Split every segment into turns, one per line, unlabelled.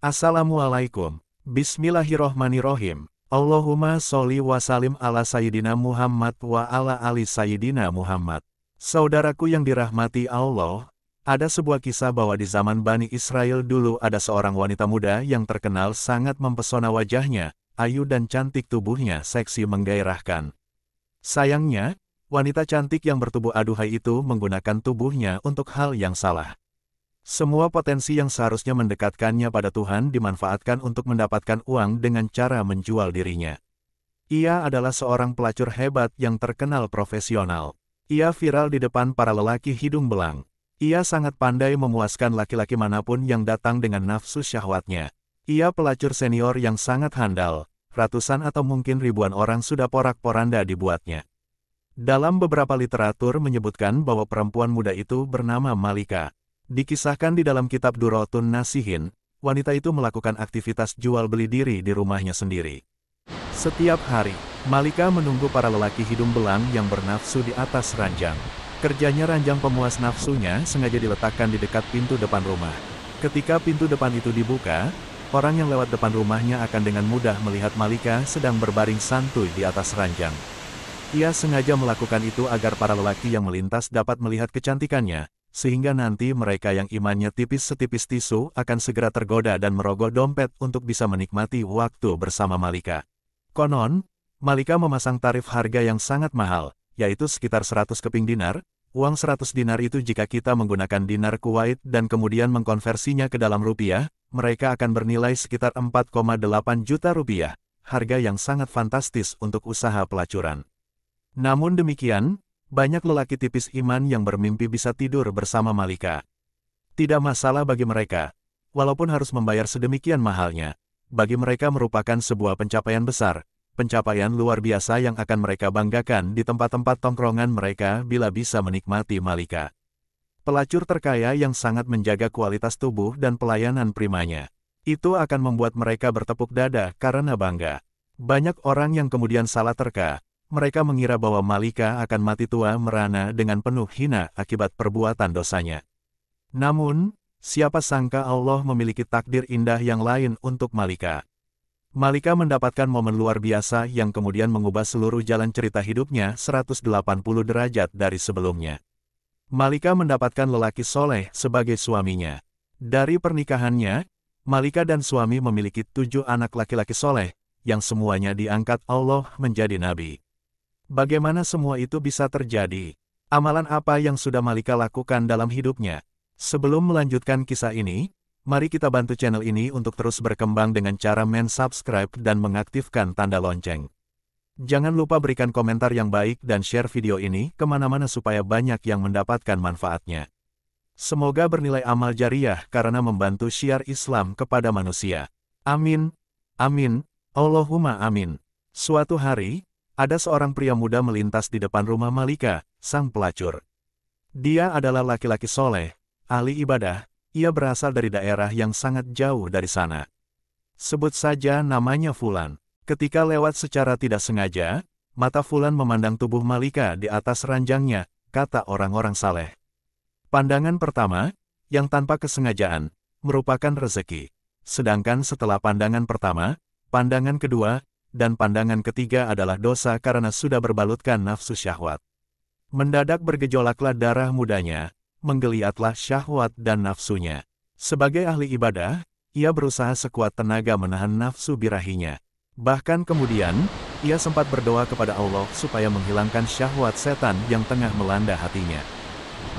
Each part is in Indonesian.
Assalamualaikum. Bismillahirrohmanirrohim. Allahumma sholli wa salim ala Sayyidina Muhammad wa ala ali Sayyidina Muhammad. Saudaraku yang dirahmati Allah, ada sebuah kisah bahwa di zaman Bani Israel dulu ada seorang wanita muda yang terkenal sangat mempesona wajahnya, ayu dan cantik tubuhnya seksi menggairahkan. Sayangnya, wanita cantik yang bertubuh aduhai itu menggunakan tubuhnya untuk hal yang salah. Semua potensi yang seharusnya mendekatkannya pada Tuhan dimanfaatkan untuk mendapatkan uang dengan cara menjual dirinya. Ia adalah seorang pelacur hebat yang terkenal profesional. Ia viral di depan para lelaki hidung belang. Ia sangat pandai memuaskan laki-laki manapun yang datang dengan nafsu syahwatnya. Ia pelacur senior yang sangat handal. Ratusan atau mungkin ribuan orang sudah porak-poranda dibuatnya. Dalam beberapa literatur menyebutkan bahwa perempuan muda itu bernama Malika. Dikisahkan di dalam kitab Durratun Nasihin, wanita itu melakukan aktivitas jual beli diri di rumahnya sendiri. Setiap hari, Malika menunggu para lelaki hidung belang yang bernafsu di atas ranjang. Kerjanya ranjang pemuas nafsunya sengaja diletakkan di dekat pintu depan rumah. Ketika pintu depan itu dibuka, orang yang lewat depan rumahnya akan dengan mudah melihat Malika sedang berbaring santuy di atas ranjang. Ia sengaja melakukan itu agar para lelaki yang melintas dapat melihat kecantikannya, sehingga nanti mereka yang imannya tipis setipis tisu akan segera tergoda dan merogoh dompet untuk bisa menikmati waktu bersama Malika. Konon, Malika memasang tarif harga yang sangat mahal, yaitu sekitar 100 keping dinar. Uang 100 dinar itu jika kita menggunakan dinar Kuwait dan kemudian mengkonversinya ke dalam rupiah, mereka akan bernilai sekitar 4,8 juta rupiah, harga yang sangat fantastis untuk usaha pelacuran. Namun demikian, banyak lelaki tipis iman yang bermimpi bisa tidur bersama Malika. Tidak masalah bagi mereka, walaupun harus membayar sedemikian mahalnya. Bagi mereka merupakan sebuah pencapaian besar, pencapaian luar biasa yang akan mereka banggakan di tempat-tempat tongkrongan mereka bila bisa menikmati Malika. Pelacur terkaya yang sangat menjaga kualitas tubuh dan pelayanan primanya. Itu akan membuat mereka bertepuk dada karena bangga. Banyak orang yang kemudian salah terka. Mereka mengira bahwa Malika akan mati tua merana dengan penuh hina akibat perbuatan dosanya. Namun, siapa sangka Allah memiliki takdir indah yang lain untuk Malika. Malika mendapatkan momen luar biasa yang kemudian mengubah seluruh jalan cerita hidupnya 180 derajat dari sebelumnya. Malika mendapatkan lelaki soleh sebagai suaminya. Dari pernikahannya, Malika dan suami memiliki 7 anak laki-laki soleh, yang semuanya diangkat Allah menjadi nabi. Bagaimana semua itu bisa terjadi? Amalan apa yang sudah Malika lakukan dalam hidupnya? Sebelum melanjutkan kisah ini, mari kita bantu channel ini untuk terus berkembang dengan cara subscribe dan mengaktifkan tanda lonceng. Jangan lupa berikan komentar yang baik dan share video ini kemana-mana supaya banyak yang mendapatkan manfaatnya. Semoga bernilai amal jariah karena membantu syiar Islam kepada manusia. Amin. Amin. Allahumma amin. Suatu hari, ada seorang pria muda melintas di depan rumah Malika, sang pelacur. Dia adalah laki-laki soleh, ahli ibadah, ia berasal dari daerah yang sangat jauh dari sana. Sebut saja namanya Fulan. Ketika lewat secara tidak sengaja, mata Fulan memandang tubuh Malika di atas ranjangnya, kata orang-orang saleh. Pandangan pertama, yang tanpa kesengajaan, merupakan rezeki. Sedangkan setelah pandangan pertama, pandangan kedua, dan pandangan ketiga adalah dosa karena sudah berbalutkan nafsu syahwat. Mendadak bergejolaklah darah mudanya, menggeliatlah syahwat dan nafsunya. Sebagai ahli ibadah, ia berusaha sekuat tenaga menahan nafsu birahinya. Bahkan kemudian, ia sempat berdoa kepada Allah supaya menghilangkan syahwat setan yang tengah melanda hatinya.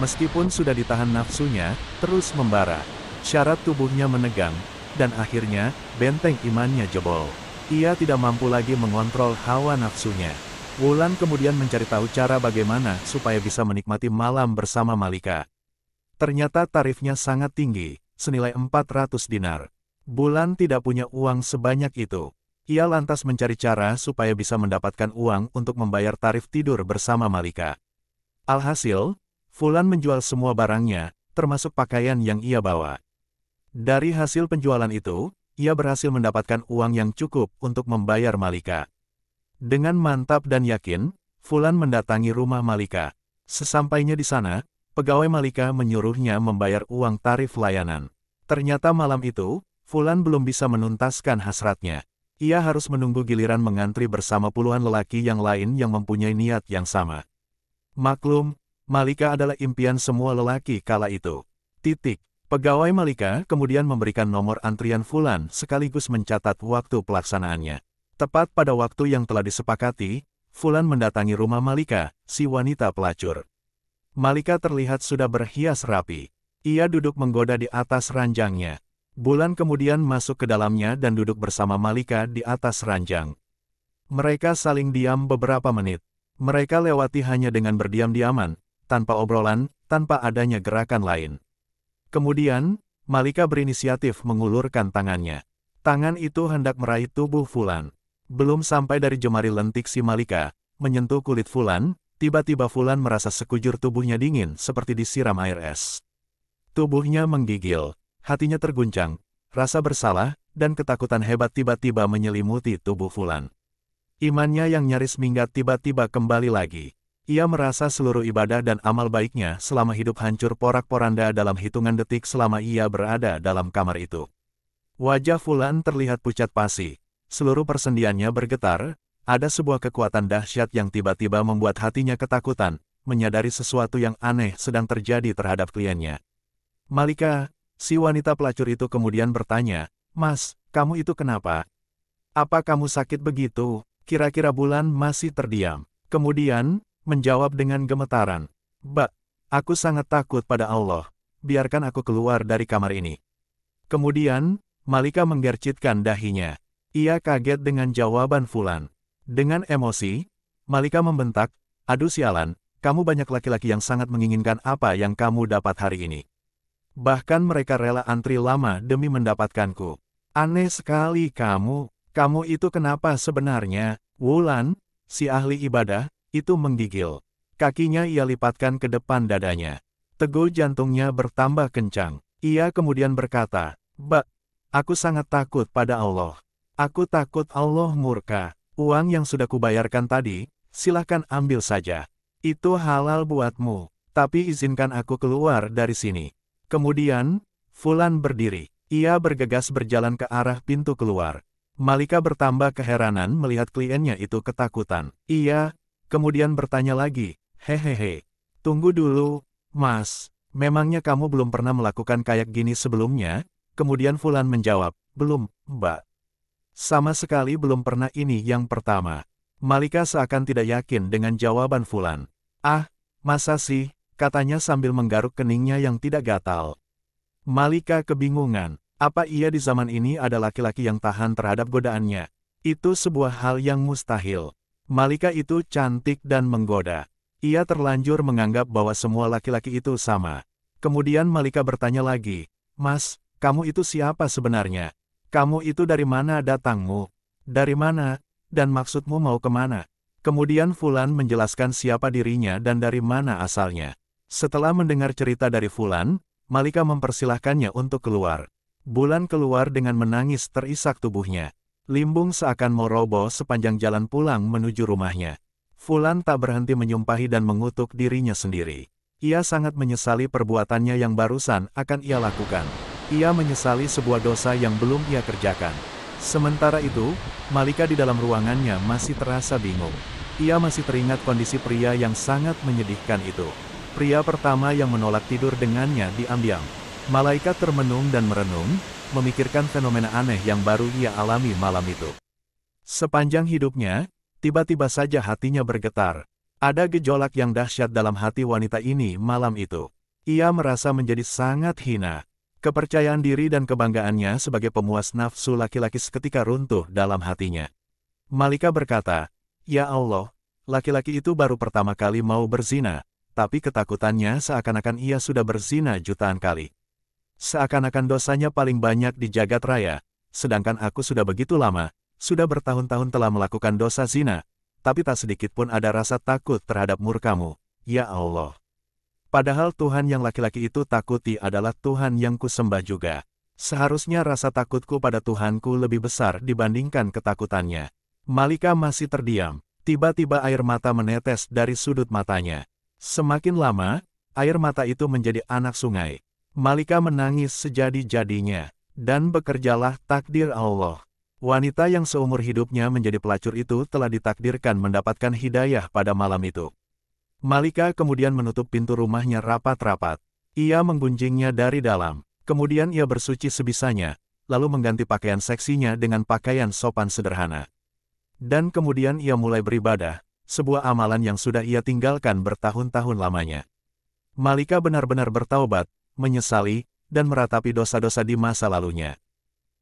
Meskipun sudah ditahan nafsunya, terus membara. Syarat tubuhnya menegang, dan akhirnya, benteng imannya jebol. Ia tidak mampu lagi mengontrol hawa nafsunya. Wulan kemudian mencari tahu cara bagaimana supaya bisa menikmati malam bersama Malika. Ternyata tarifnya sangat tinggi, senilai 400 dinar. Wulan tidak punya uang sebanyak itu. Ia lantas mencari cara supaya bisa mendapatkan uang untuk membayar tarif tidur bersama Malika. Alhasil, Wulan menjual semua barangnya, termasuk pakaian yang ia bawa. Dari hasil penjualan itu, ia berhasil mendapatkan uang yang cukup untuk membayar Malika. Dengan mantap dan yakin, Fulan mendatangi rumah Malika. Sesampainya di sana, pegawai Malika menyuruhnya membayar uang tarif layanan. Ternyata malam itu, Fulan belum bisa menuntaskan hasratnya. Ia harus menunggu giliran mengantri bersama puluhan lelaki yang lain yang mempunyai niat yang sama. Maklum, Malika adalah impian semua lelaki kala itu. Pegawai Malika kemudian memberikan nomor antrian Fulan sekaligus mencatat waktu pelaksanaannya. Tepat pada waktu yang telah disepakati, Fulan mendatangi rumah Malika, si wanita pelacur. Malika terlihat sudah berhias rapi. Ia duduk menggoda di atas ranjangnya. Bulan kemudian masuk ke dalamnya dan duduk bersama Malika di atas ranjang. Mereka saling diam beberapa menit. Mereka lewati hanya dengan berdiam-diaman, tanpa obrolan, tanpa adanya gerakan lain. Kemudian, Malika berinisiatif mengulurkan tangannya. Tangan itu hendak meraih tubuh Fulan. Belum sampai dari jemari lentik si Malika, menyentuh kulit Fulan, tiba-tiba Fulan merasa sekujur tubuhnya dingin seperti disiram air es. Tubuhnya menggigil, hatinya terguncang, rasa bersalah, dan ketakutan hebat tiba-tiba menyelimuti tubuh Fulan. Imannya yang nyaris minggat tiba-tiba kembali lagi. Ia merasa seluruh ibadah dan amal baiknya selama hidup hancur porak-poranda dalam hitungan detik selama ia berada dalam kamar itu. Wajah Fulan terlihat pucat pasi. Seluruh persendiannya bergetar, ada sebuah kekuatan dahsyat yang tiba-tiba membuat hatinya ketakutan, menyadari sesuatu yang aneh sedang terjadi terhadap kliennya. Malika, si wanita pelacur itu kemudian bertanya, "Mas, kamu itu kenapa? Apa kamu sakit begitu?" Kira-kira Bulan masih terdiam. Kemudian, menjawab dengan gemetaran, "Mbak, aku sangat takut pada Allah. Biarkan aku keluar dari kamar ini." Kemudian, Malika menggercitkan dahinya. Ia kaget dengan jawaban Fulan. Dengan emosi, Malika membentak, "Aduh sialan, kamu banyak laki-laki yang sangat menginginkan apa yang kamu dapat hari ini. Bahkan mereka rela antri lama demi mendapatkanku. Aneh sekali kamu. Kamu itu kenapa sebenarnya?" Wulan, si ahli ibadah, itu menggigil. Kakinya ia lipatkan ke depan dadanya. Teguh jantungnya bertambah kencang. Ia kemudian berkata, "Mbak, aku sangat takut pada Allah. Aku takut Allah murka. Uang yang sudah kubayarkan tadi, silahkan ambil saja. Itu halal buatmu, tapi izinkan aku keluar dari sini." Kemudian, Fulan berdiri. Ia bergegas berjalan ke arah pintu keluar. Malika bertambah keheranan melihat kliennya itu ketakutan. Ia kemudian bertanya lagi, "Hehehe, tunggu dulu, Mas. Memangnya kamu belum pernah melakukan kayak gini sebelumnya?" Kemudian Fulan menjawab, "Belum, Mbak. Sama sekali belum pernah, ini yang pertama." Malika seakan tidak yakin dengan jawaban Fulan. "Ah, masa sih?" katanya sambil menggaruk keningnya yang tidak gatal. Malika kebingungan. Apa ia di zaman ini ada laki-laki yang tahan terhadap godaannya? Itu sebuah hal yang mustahil. Malika itu cantik dan menggoda. Ia terlanjur menganggap bahwa semua laki-laki itu sama. Kemudian Malika bertanya lagi, "Mas, kamu itu siapa sebenarnya? Kamu itu dari mana datangmu? Dari mana? Dan maksudmu mau kemana?" Kemudian Fulan menjelaskan siapa dirinya dan dari mana asalnya. Setelah mendengar cerita dari Fulan, Malika mempersilahkannya untuk keluar. Bulan keluar dengan menangis terisak tubuhnya. Limbung seakan mau roboh sepanjang jalan pulang menuju rumahnya. Fulan tak berhenti menyumpahi dan mengutuk dirinya sendiri. Ia sangat menyesali perbuatannya yang barusan akan ia lakukan. Ia menyesali sebuah dosa yang belum ia kerjakan. Sementara itu, Malika di dalam ruangannya masih terasa bingung. Ia masih teringat kondisi pria yang sangat menyedihkan itu. Pria pertama yang menolak tidur dengannya diam-diam. Malaikat termenung dan merenung, memikirkan fenomena aneh yang baru ia alami malam itu. Sepanjang hidupnya, tiba-tiba saja hatinya bergetar. Ada gejolak yang dahsyat dalam hati wanita ini malam itu. Ia merasa menjadi sangat hina. Kepercayaan diri dan kebanggaannya sebagai pemuas nafsu laki-laki seketika runtuh dalam hatinya. Malika berkata, "Ya Allah, laki-laki itu baru pertama kali mau berzina, tapi ketakutannya seakan-akan ia sudah berzina jutaan kali. Seakan-akan dosanya paling banyak di jagat raya, sedangkan aku sudah begitu lama, sudah bertahun-tahun telah melakukan dosa zina, tapi tak sedikit pun ada rasa takut terhadap murkamu, ya Allah. Padahal Tuhan yang laki-laki itu takuti adalah Tuhan yang kusembah juga. Seharusnya rasa takutku pada Tuhanku lebih besar dibandingkan ketakutannya." Malika masih terdiam. Tiba-tiba air mata menetes dari sudut matanya. Semakin lama, air mata itu menjadi anak sungai. Malika menangis sejadi-jadinya. Dan bekerjalah takdir Allah. Wanita yang seumur hidupnya menjadi pelacur itu telah ditakdirkan mendapatkan hidayah pada malam itu. Malika kemudian menutup pintu rumahnya rapat-rapat. Ia menggunjingnya dari dalam. Kemudian ia bersuci sebisanya, lalu mengganti pakaian seksinya dengan pakaian sopan sederhana. Dan kemudian ia mulai beribadah, sebuah amalan yang sudah ia tinggalkan bertahun-tahun lamanya. Malika benar-benar bertaubat, menyesali, dan meratapi dosa-dosa di masa lalunya.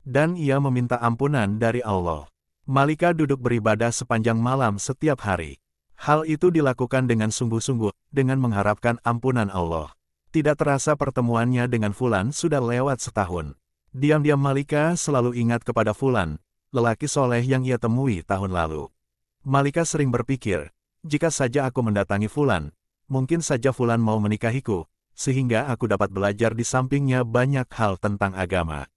Dan ia meminta ampunan dari Allah. Malika duduk beribadah sepanjang malam setiap hari. Hal itu dilakukan dengan sungguh-sungguh, dengan mengharapkan ampunan Allah. Tidak terasa pertemuannya dengan Fulan sudah lewat setahun. Diam-diam Malika selalu ingat kepada Fulan, lelaki soleh yang ia temui tahun lalu. Malika sering berpikir, jika saja aku mendatangi Fulan, mungkin saja Fulan mau menikahiku, sehingga aku dapat belajar di sampingnya banyak hal tentang agama.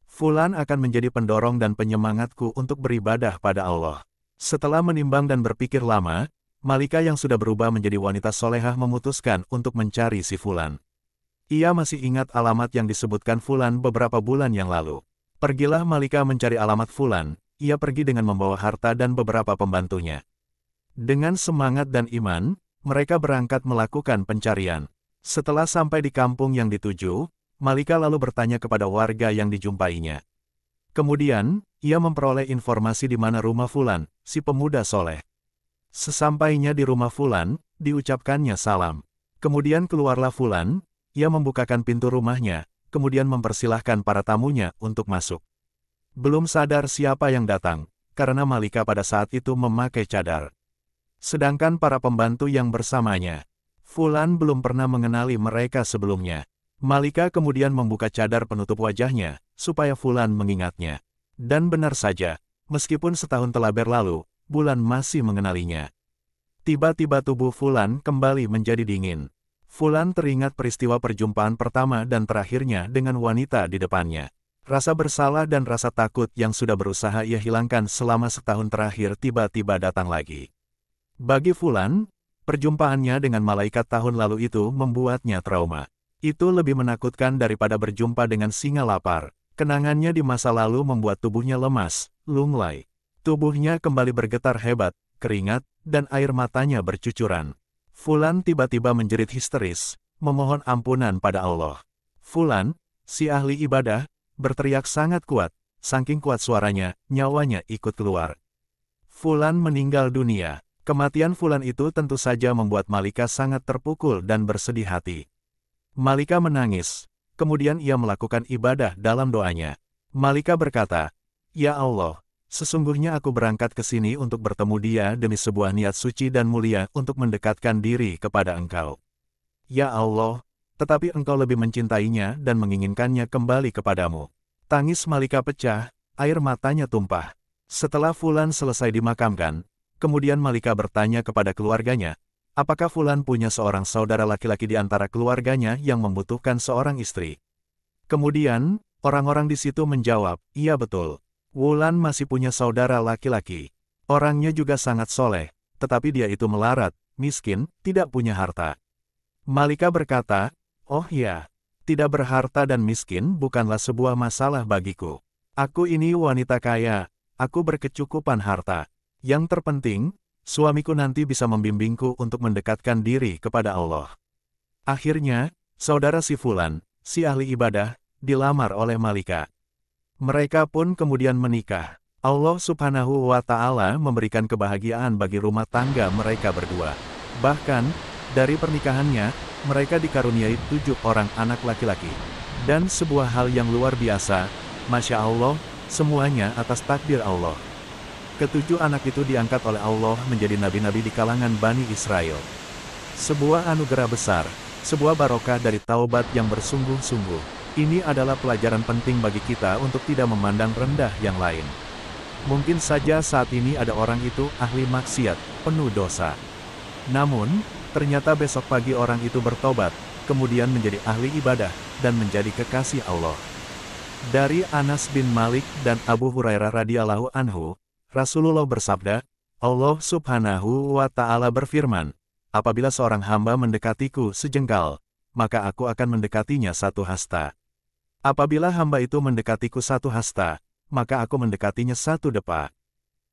Fulan akan menjadi pendorong dan penyemangatku untuk beribadah pada Allah. Setelah menimbang dan berpikir lama, Malika yang sudah berubah menjadi wanita solehah memutuskan untuk mencari si Fulan. Ia masih ingat alamat yang disebutkan Fulan beberapa bulan yang lalu. Pergilah Malika mencari alamat Fulan, ia pergi dengan membawa harta dan beberapa pembantunya. Dengan semangat dan iman, mereka berangkat melakukan pencarian. Setelah sampai di kampung yang dituju, Malika lalu bertanya kepada warga yang dijumpainya. Kemudian, ia memperoleh informasi di mana rumah Fulan, si pemuda soleh. Sesampainya di rumah Fulan, diucapkannya salam. Kemudian keluarlah Fulan, ia membukakan pintu rumahnya, kemudian mempersilahkan para tamunya untuk masuk. Belum sadar siapa yang datang, karena Malika pada saat itu memakai cadar. Sedangkan para pembantu yang bersamanya, Fulan belum pernah mengenali mereka sebelumnya. Malika kemudian membuka cadar penutup wajahnya, supaya Fulan mengingatnya. Dan benar saja, meskipun setahun telah berlalu, Fulan masih mengenalinya. Tiba-tiba tubuh Fulan kembali menjadi dingin. Fulan teringat peristiwa perjumpaan pertama dan terakhirnya dengan wanita di depannya. Rasa bersalah dan rasa takut yang sudah berusaha ia hilangkan selama setahun terakhir tiba-tiba datang lagi. Bagi Fulan, perjumpaannya dengan malaikat tahun lalu itu membuatnya trauma. Itu lebih menakutkan daripada berjumpa dengan singa lapar. Kenangannya di masa lalu membuat tubuhnya lemas, lunglai. Tubuhnya kembali bergetar hebat, keringat, dan air matanya bercucuran. Fulan tiba-tiba menjerit histeris, memohon ampunan pada Allah. Fulan, si ahli ibadah, berteriak sangat kuat, saking kuat suaranya, nyawanya ikut keluar. Fulan meninggal dunia. Kematian Fulan itu tentu saja membuat Malika sangat terpukul dan bersedih hati. Malika menangis, kemudian ia melakukan ibadah dalam doanya. Malika berkata, "Ya Allah, sesungguhnya aku berangkat ke sini untuk bertemu dia demi sebuah niat suci dan mulia untuk mendekatkan diri kepada Engkau. Ya Allah, tetapi Engkau lebih mencintainya dan menginginkannya kembali kepadamu." Tangis Malika pecah, air matanya tumpah. Setelah Fulan selesai dimakamkan, kemudian Malika bertanya kepada keluarganya, apakah Fulan punya seorang saudara laki-laki di antara keluarganya yang membutuhkan seorang istri? Kemudian, orang-orang di situ menjawab, iya betul. Fulan masih punya saudara laki-laki. Orangnya juga sangat soleh, tetapi dia itu melarat, miskin, tidak punya harta. Malika berkata, oh ya, tidak berharta dan miskin bukanlah sebuah masalah bagiku. Aku ini wanita kaya, aku berkecukupan harta. Yang terpenting, suamiku nanti bisa membimbingku untuk mendekatkan diri kepada Allah. Akhirnya, saudara si Fulan, si ahli ibadah, dilamar oleh Malika. Mereka pun kemudian menikah. Allah Subhanahu wa Ta'ala memberikan kebahagiaan bagi rumah tangga mereka berdua. Bahkan, dari pernikahannya, mereka dikaruniai 7 orang anak laki-laki. Dan sebuah hal yang luar biasa, Masya Allah, semuanya atas takdir Allah. Ketujuh anak itu diangkat oleh Allah menjadi nabi-nabi di kalangan Bani Israel. Sebuah anugerah besar, sebuah barokah dari taubat yang bersungguh-sungguh. Ini adalah pelajaran penting bagi kita untuk tidak memandang rendah yang lain. Mungkin saja saat ini ada orang itu ahli maksiat, penuh dosa. Namun, ternyata besok pagi orang itu bertobat, kemudian menjadi ahli ibadah, dan menjadi kekasih Allah. Dari Anas bin Malik dan Abu Hurairah radhiyallahu anhu, Rasulullah bersabda, Allah Subhanahu wa Ta'ala berfirman, apabila seorang hamba mendekatiku sejengkal, maka aku akan mendekatinya 1 hasta. Apabila hamba itu mendekatiku satu hasta, maka aku mendekatinya satu depa.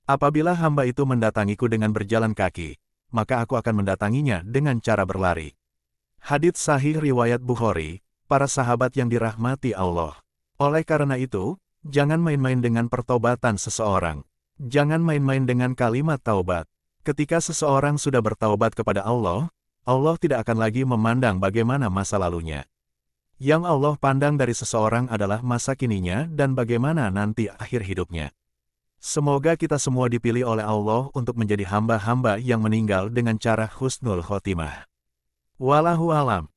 Apabila hamba itu mendatangiku dengan berjalan kaki, maka aku akan mendatanginya dengan cara berlari. Hadits Sahih riwayat Bukhari, para sahabat yang dirahmati Allah. Oleh karena itu, jangan main-main dengan pertobatan seseorang. Jangan main-main dengan kalimat taubat. Ketika seseorang sudah bertaubat kepada Allah, Allah tidak akan lagi memandang bagaimana masa lalunya. Yang Allah pandang dari seseorang adalah masa kininya dan bagaimana nanti akhir hidupnya. Semoga kita semua dipilih oleh Allah untuk menjadi hamba-hamba yang meninggal dengan cara husnul khotimah. Wallahu alam.